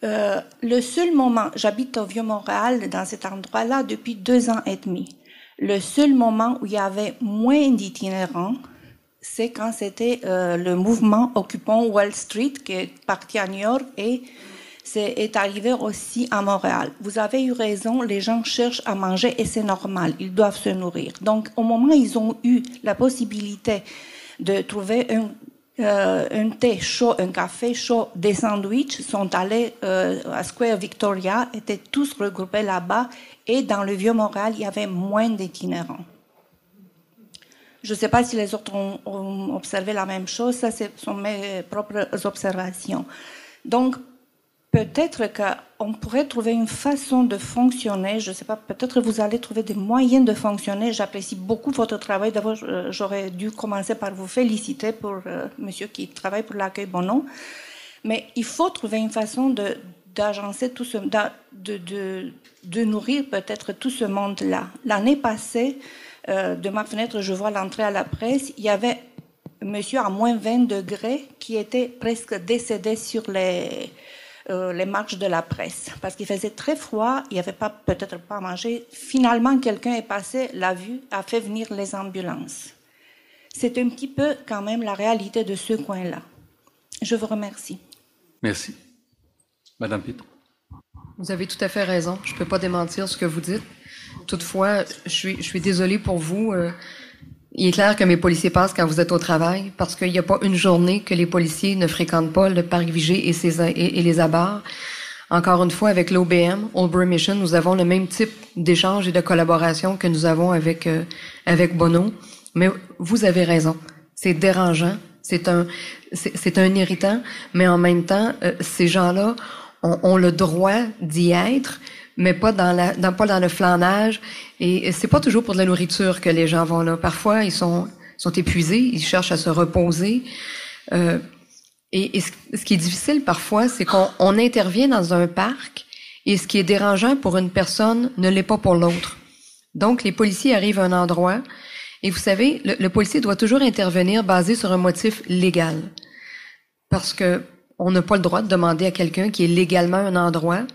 Le seul moment, j'habite au Vieux-Montréal, dans cet endroit-là, depuis 2 ans et demi. Le seul moment où il y avait moins d'itinérants, c'est quand c'était le mouvement occupant Wall Street qui est parti à New York et est arrivé aussi à Montréal. Vous avez eu raison, les gens cherchent à manger et c'est normal, ils doivent se nourrir. Donc, au moment où ils ont eu la possibilité de trouver un thé chaud, un café chaud, des sandwichs, sont allés à Square Victoria, étaient tous regroupés là-bas et dans le Vieux-Montréal, il y avait moins d'itinérants. Je ne sais pas si les autres ont observé la même chose, ça ce sont mes propres observations. Donc, peut-être qu'on pourrait trouver une façon de fonctionner, je ne sais pas, peut-être vous allez trouver des moyens de fonctionner. J'apprécie beaucoup votre travail. D'abord, j'aurais dû commencer par vous féliciter pour monsieur qui travaille pour l'Accueil Bonneau. Mais il faut trouver une façon d'agencer tout ce, de nourrir peut-être tout ce monde-là. L'année passée, de ma fenêtre, je vois l'entrée à la presse, il y avait un monsieur à moins 20 degrés qui était presque décédé sur les marches de la presse. Parce qu'il faisait très froid, il n'y avait peut-être pas à manger. Finalement, quelqu'un est passé, l'a vu, a fait venir les ambulances. C'est un petit peu quand même la réalité de ce coin-là. Je vous remercie. Merci. Madame Pitre. Vous avez tout à fait raison. Je ne peux pas démentir ce que vous dites. Toutefois, je suis désolée pour vous. Il est clair que mes policiers passent quand vous êtes au travail, parce qu'il n'y a pas une journée que les policiers ne fréquentent pas le parc Vigée et les abords. Encore une fois, avec l'OBM, Oldbury Mission, nous avons le même type d'échange et de collaboration que nous avons avec Bono. Mais vous avez raison. C'est dérangeant. C'est un irritant. Mais en même temps, ces gens-là ont le droit d'y être, mais pas pas dans le flanage. Et c'est pas toujours pour de la nourriture que les gens vont là. Parfois, ils sont épuisés, ils cherchent à se reposer. Et ce qui est difficile parfois, c'est qu'on intervient dans un parc et ce qui est dérangeant pour une personne ne l'est pas pour l'autre. Donc, les policiers arrivent à un endroit et vous savez, le policier doit toujours intervenir basé sur un motif légal. Parce que on n'a pas le droit de demander à quelqu'un qui est légalement à un endroit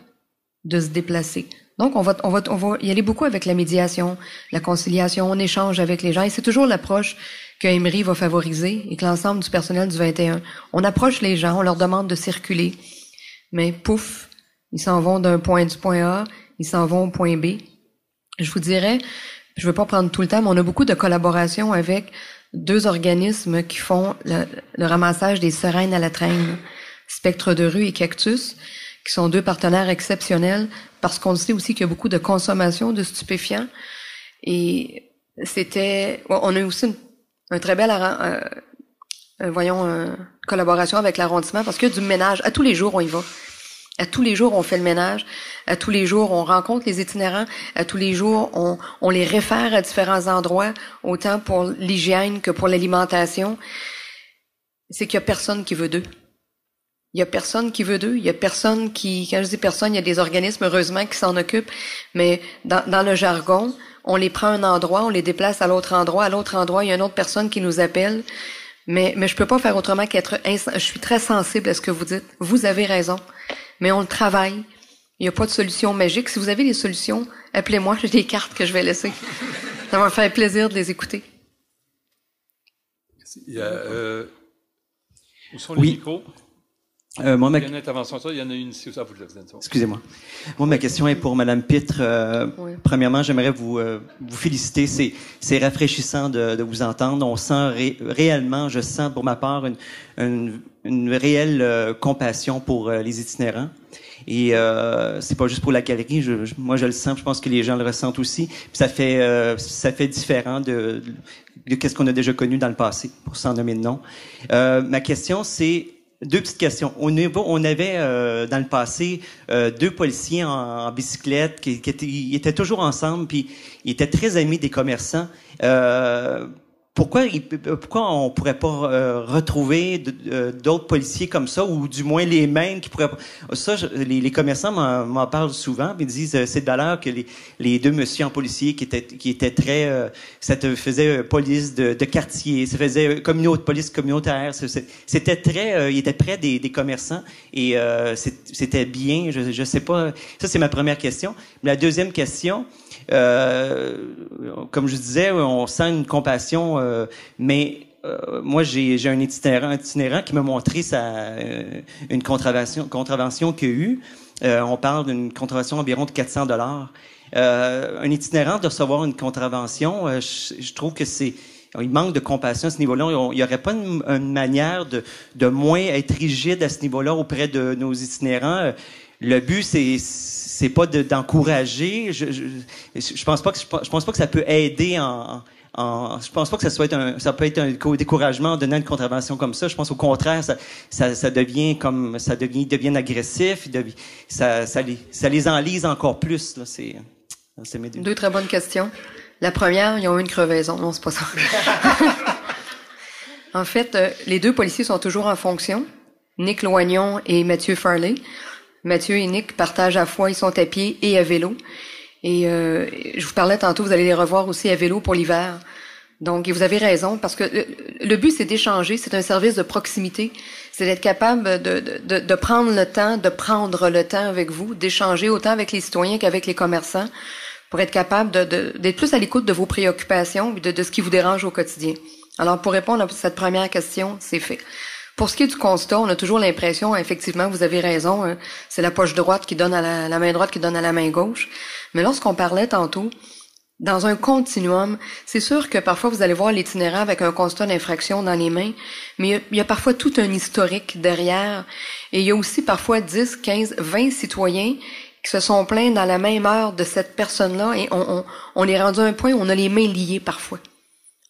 de se déplacer. Donc, on va y aller beaucoup avec la médiation, la conciliation, on échange avec les gens et c'est toujours l'approche que Emery va favoriser et que l'ensemble du personnel du 21. On approche les gens, on leur demande de circuler, mais pouf, ils s'en vont du point A, ils s'en vont au point B. Je vous dirais, je veux pas prendre tout le temps, mais on a beaucoup de collaboration avec 2 organismes qui font le ramassage des seringues à la traîne, Spectre de rue et Cactus, qui sont 2 partenaires exceptionnels parce qu'on sait aussi qu'il y a beaucoup de consommation de stupéfiants. Et on a aussi un très bel collaboration avec l'arrondissement parce qu'il y a du ménage. À tous les jours, on y va. À tous les jours, on fait le ménage. À tous les jours, on rencontre les itinérants. À tous les jours, on les réfère à différents endroits, autant pour l'hygiène que pour l'alimentation. C'est qu'il y a personne qui veut d'eux. Il y a personne qui veut d'eux. Il y a personne quand je dis personne, il y a des organismes, heureusement, qui s'en occupent. Mais dans le jargon, on les prend à un endroit, on les déplace à l'autre endroit. À l'autre endroit, il y a une autre personne qui nous appelle. Mais je peux pas faire autrement qu'être je suis très sensible à ce que vous dites. Vous avez raison. Mais on le travaille. Il n'y a pas de solution magique. Si vous avez des solutions, appelez-moi. J'ai des cartes que je vais laisser. Ça va me faire plaisir de les écouter. Il y a, où sont les micros? Il y a une intervention, il y en a une ici. Excusez-moi. Moi, ma question est pour Madame Pitre. Oui. Premièrement, j'aimerais vous féliciter. C'est rafraîchissant de vous entendre. On sent réellement, je sens pour ma part une réelle compassion pour les itinérants. Et c'est pas juste pour la galerie. Moi, je le sens. Je pense que les gens le ressentent aussi. Puis ça fait différent de qu'est-ce qu'on a déjà connu dans le passé, pour s'en nommer de nom. Ma question, c'est 2 petites questions. On avait dans le passé 2 policiers en bicyclette qui étaient toujours ensemble, puis ils étaient très amis des commerçants. Pourquoi on pourrait pas retrouver d'autres policiers comme ça, ou du moins les mêmes qui pourraient... Ça, les commerçants m'en parlent souvent, puis ils disent c'est de valeur que les 2 messieurs en policier qui étaient très... ça te faisait police de quartier, ça faisait police communautaire, c'était très... ils étaient près des commerçants, et c'était bien, je sais pas... Ça, c'est ma première question. La deuxième question... comme je disais, on sent une compassion, mais moi j'ai un itinérant qui m'a montré une contravention qu'il y a eu. On parle d'une contravention environ de $400. Un itinérant de recevoir une contravention, je trouve que il manque de compassion à ce niveau-là. Il n'y aurait pas une manière de moins être rigide à ce niveau-là auprès de nos itinérants. Le but, c'est pas d'encourager. Je pense pas que ça peut aider je pense pas que ça peut être un découragement en donnant une contravention comme ça. Je pense au contraire, ça devient ils deviennent agressifs, ça les enlise encore plus, là. C'est mes 2 très bonnes questions. La première, ils ont eu une crevaison. Non, c'est pas ça. En fait, les 2 policiers sont toujours en fonction. Nick Loignon et Mathieu Farley. Mathieu et Nick partagent à la fois, ils sont à pied et à vélo. Et je vous parlais tantôt, vous allez les revoir aussi à vélo pour l'hiver. Donc, et vous avez raison, parce que le but, c'est d'échanger, c'est un service de proximité. C'est d'être capable de prendre le temps avec vous, d'échanger autant avec les citoyens qu'avec les commerçants, pour être capable d'être plus à l'écoute de vos préoccupations et de ce qui vous dérange au quotidien. Alors, pour répondre à cette première question, c'est fait. Pour ce qui est du constat, on a toujours l'impression, effectivement, vous avez raison, c'est la poche droite qui donne à la main droite qui donne à la main gauche. Mais lorsqu'on parlait tantôt, dans un continuum, c'est sûr que parfois vous allez voir l'itinérant avec un constat d'infraction dans les mains, mais il y a parfois tout un historique derrière. Et il y a aussi parfois 10, 15, 20 citoyens qui se sont plaints dans la même heure de cette personne-là et on est rendu à un point où on a les mains liées parfois.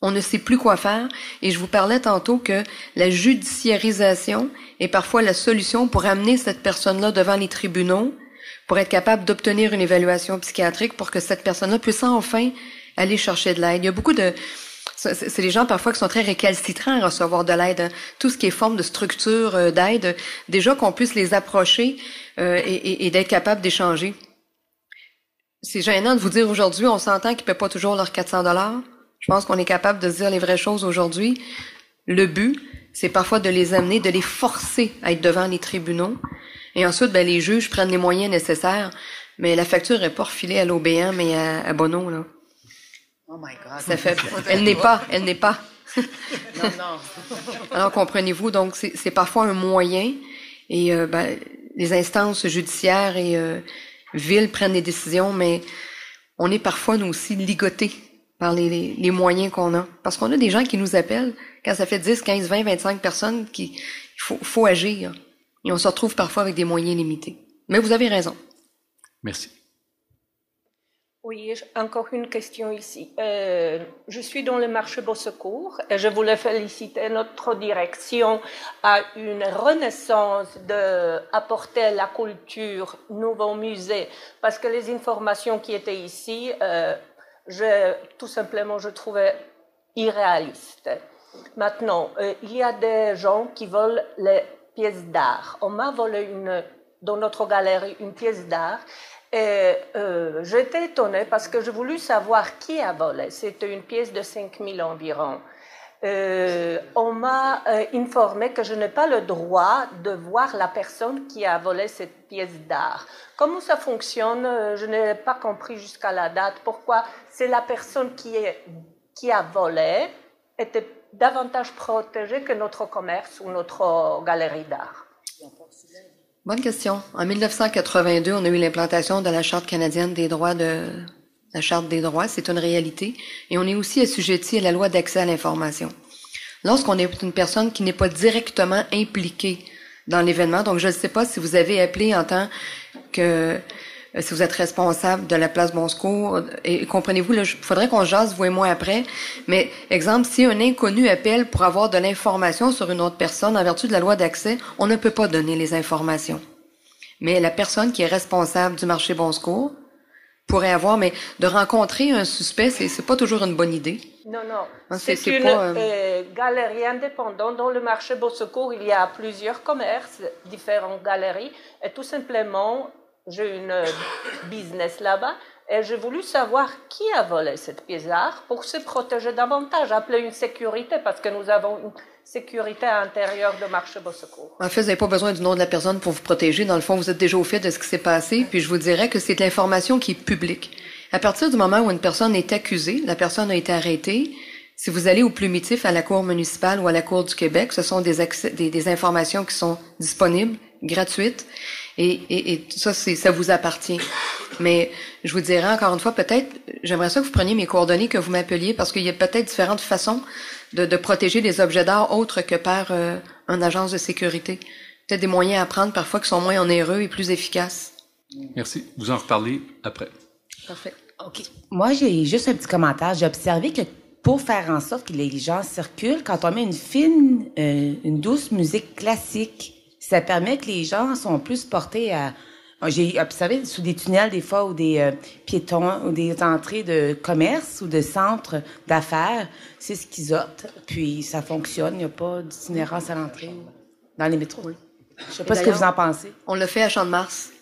On ne sait plus quoi faire. Et je vous parlais tantôt que la judiciarisation est parfois la solution pour amener cette personne-là devant les tribunaux, pour être capable d'obtenir une évaluation psychiatrique pour que cette personne-là puisse enfin aller chercher de l'aide. Il y a beaucoup de... C'est les gens parfois qui sont très récalcitrants à recevoir de l'aide. Tout ce qui est forme de structure d'aide, déjà qu'on puisse les approcher et d'être capable d'échanger. C'est gênant de vous dire aujourd'hui, on s'entend qu'ils ne paient pas toujours leurs 400 $. Je pense qu'on est capable de se dire les vraies choses aujourd'hui. Le but, c'est parfois de les amener, de les forcer à être devant les tribunaux. Et ensuite, ben, les juges prennent les moyens nécessaires. Mais la facture n'est pas refilée à l'OBN, mais à Bonneau, là. Oh my God. Ça fait... Elle n'est pas. Non. Alors, comprenez-vous, donc, c'est parfois un moyen. Et, ben, les instances judiciaires et villes prennent des décisions, mais on est parfois, nous aussi, ligotés par les moyens qu'on a. Parce qu'on a des gens qui nous appellent quand ça fait 10, 15, 20, 25 personnes il faut agir. Et on se retrouve parfois avec des moyens limités. Mais vous avez raison. Merci. Oui, encore une question ici. Je suis dans le marché Beau Secours et je voulais féliciter notre direction à une renaissance d'apporter la culture, nouveau musée, parce que les informations qui étaient ici, tout simplement, je trouvais irréalistes. Maintenant, il y a des gens qui volent les pièces d'art. On m'a volé dans notre galerie une pièce d'art et j'étais étonnée parce que je voulais savoir qui a volé. C'était une pièce de 5 000 environ. On m'a informé que je n'ai pas le droit de voir la personne qui a volé cette pièce d'art. Comment ça fonctionne? Je n'ai pas compris jusqu'à la date. Pourquoi c'est la personne qui a volé était davantage protégée que notre commerce ou notre galerie d'art? Bonne question. En 1982, on a eu l'implantation de la Charte canadienne des droits la Charte des droits, c'est une réalité. Et on est aussi assujetti à la loi d'accès à l'information. Lorsqu'on est une personne qui n'est pas directement impliquée dans l'événement, donc je ne sais pas si vous avez appelé en tant que... si vous êtes responsable de la place Bon Secours, et comprenez-vous, il faudrait qu'on jase, vous et moi, après, mais exemple, si un inconnu appelle pour avoir de l'information sur une autre personne, en vertu de la loi d'accès, on ne peut pas donner les informations. Mais la personne qui est responsable du marché Bon Secours pourrait avoir, mais de rencontrer un suspect, c'est pas toujours une bonne idée. Non. C'est une pas, galerie indépendante. Dans le marché Beau Secours, il y a plusieurs commerces, différentes galeries, et tout simplement, j'ai une business là-bas, et j'ai voulu savoir qui a volé cette pièce d'art pour se protéger davantage, appeler une sécurité, parce que nous avons une sécurité à l'intérieur de marché Beau Secours. En fait, vous n'avez pas besoin du nom de la personne pour vous protéger. Dans le fond, vous êtes déjà au fait de ce qui s'est passé, puis je vous dirais que c'est l'information qui est publique. À partir du moment où une personne est accusée, la personne a été arrêtée, si vous allez au plumitif à la Cour municipale ou à la Cour du Québec, ce sont des informations qui sont disponibles, gratuites, et ça vous appartient. Mais je vous dirais encore une fois, peut-être, j'aimerais ça que vous preniez mes coordonnées, que vous m'appeliez, parce qu'il y a peut-être différentes façons de protéger des objets d'art autres que par une agence de sécurité. Peut-être des moyens à prendre parfois qui sont moins onéreux et plus efficaces. Merci. Vous en reparlez après. Parfait. OK. Moi, j'ai juste un petit commentaire. J'ai observé que pour faire en sorte que les gens circulent, quand on met une douce musique classique, ça permet que les gens sont plus portés à... J'ai observé sous des tunnels, des fois, ou des piétons, ou des entrées de commerce ou de centres d'affaires, c'est schizote, puis ça fonctionne. Il n'y a pas d'itinérance à l'entrée dans les métros. Oui. Je ne sais pas ce que vous en pensez. On l'a fait à Champ-de-Mars.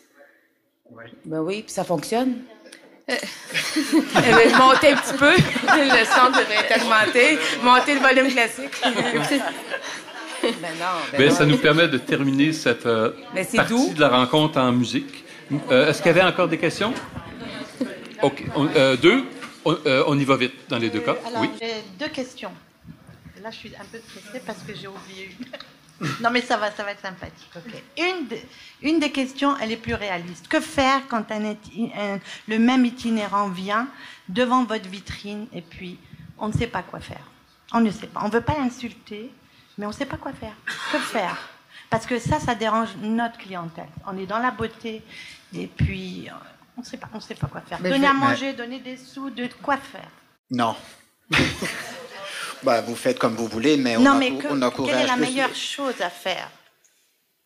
Oui. Ben oui, puis ça fonctionne. Monter un petit peu, le son devrait être augmenté, monter le volume classique. Ça nous permet de terminer cette partie de la rencontre en musique. Est-ce qu'il y avait encore des questions? OK. On y va vite dans les deux cas. Alors, oui. j'ai deux questions. Là, je suis un peu stressée parce que j'ai oublié une. Non, mais ça va être sympathique. Okay. Une des questions, elle est plus réaliste. Que faire quand le même itinérant vient devant votre vitrine et puis on ne sait pas quoi faire? On ne sait pas. On ne veut pas l'insulter, mais on ne sait pas quoi faire. Que faire? Parce que ça dérange notre clientèle. On est dans la beauté et puis on ne sait pas quoi faire. Donner à manger, donner des sous, de quoi faire? Non. Vous faites comme vous voulez, mais on encourage. Quelle est la meilleure chose à faire?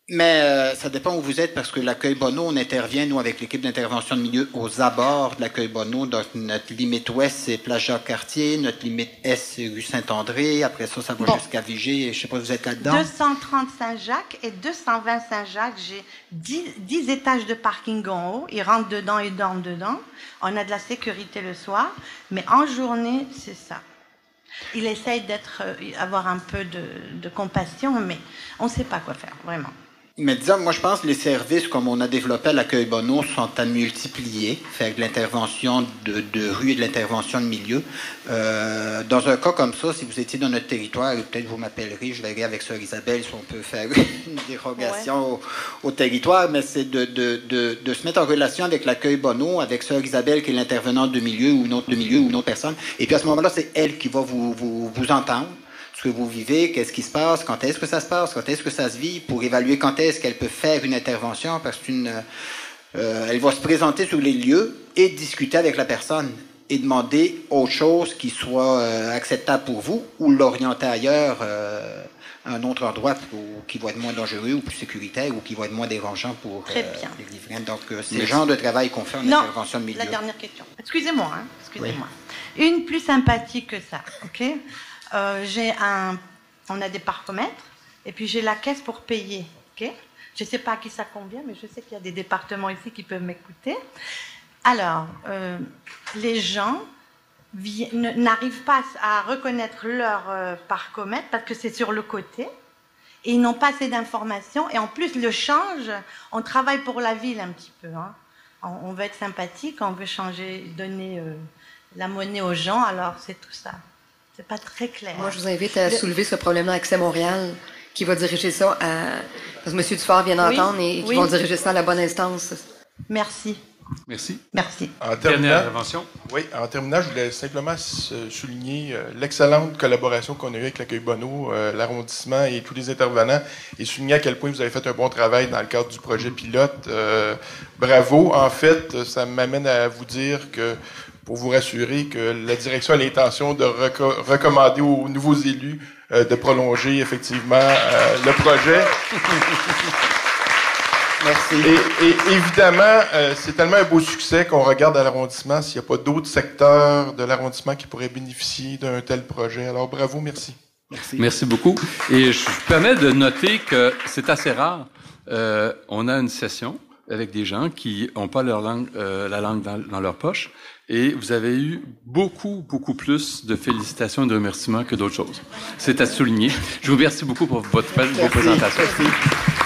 Mais ça dépend où vous êtes, parce que l'accueil Bonneau, on intervient, nous, avec l'équipe d'intervention de milieu, aux abords de l'accueil Bonneau. Donc, notre limite ouest, c'est Place Jacques-Cartier. Notre limite est, c'est rue Saint-André. Après ça va jusqu'à Vigée. Je ne sais pas si vous êtes là-dedans. 230 Saint-Jacques et 220 Saint-Jacques. J'ai 10 étages de parking en haut. Ils rentrent dedans et dorment dedans. On a de la sécurité le soir. Mais en journée, c'est ça. Il essaye avoir un peu de compassion, mais on ne sait pas quoi faire, vraiment. Mais disons, moi je pense que les services comme on a développé à l'accueil Bonneau sont à multiplier, faire de l'intervention de rue et de l'intervention de milieu. Dans un cas comme ça, si vous étiez dans notre territoire, peut-être vous m'appellerez, je verrai avec Sœur Isabelle si on peut faire une dérogation au territoire, mais c'est de se mettre en relation avec l'accueil Bonneau, avec Sœur Isabelle qui est l'intervenante de milieu ou une autre personne. Et puis à ce moment-là, c'est elle qui va vous entendre. Ce que vous vivez, qu'est-ce qui se passe, quand est-ce que ça se passe, quand est-ce que ça se vit, pour évaluer quand est-ce qu'elle peut faire une intervention, parce qu'elle va se présenter sur les lieux et discuter avec la personne et demander autre chose qui soit acceptable pour vous ou l'orienter ailleurs à un autre endroit qui va être moins dangereux ou plus sécuritaire ou qui va être moins dérangeant pour les riverains. Donc, c'est le genre de travail qu'on fait en intervention de milieu. La dernière question. Excusez-moi. Une plus sympathique que ça, ok? On a des parcomètres et puis j'ai la caisse pour payer. Okay? Je ne sais pas à qui ça convient, mais je sais qu'il y a des départements ici qui peuvent m'écouter. Alors, les gens n'arrivent pas à reconnaître leur parcomètre parce que c'est sur le côté et ils n'ont pas assez d'informations. Et en plus, le change, on travaille pour la ville un petit peu. Hein. On veut être sympathique, on veut changer, donner la monnaie aux gens, alors c'est tout ça. C'est pas très clair. Moi, je vous invite à soulever ce problème-là à Accès Montréal, qui va diriger ça à... Parce que M. Dufort vient d'entendre et qui vont diriger ça à la bonne instance. Merci. Merci. Merci. Dernière intervention. Oui, en terminant, je voulais simplement souligner l'excellente collaboration qu'on a eue avec l'accueil Bonneau, l'arrondissement et tous les intervenants, et souligner à quel point vous avez fait un bon travail dans le cadre du projet pilote. Bravo. En fait, ça m'amène à vous dire que pour vous rassurer que la direction a l'intention de recommander aux nouveaux élus de prolonger effectivement le projet. Merci. Et évidemment, c'est tellement un beau succès qu'on regarde à l'arrondissement s'il n'y a pas d'autres secteurs de l'arrondissement qui pourraient bénéficier d'un tel projet. Alors bravo, merci. Merci beaucoup. Et je me permets de noter que c'est assez rare. On a une session avec des gens qui n'ont pas leur langue, la langue dans leur poche. Et vous avez eu beaucoup plus de félicitations et de remerciements que d'autres choses. C'est à souligner. Je vous remercie beaucoup pour vos présentations. Merci.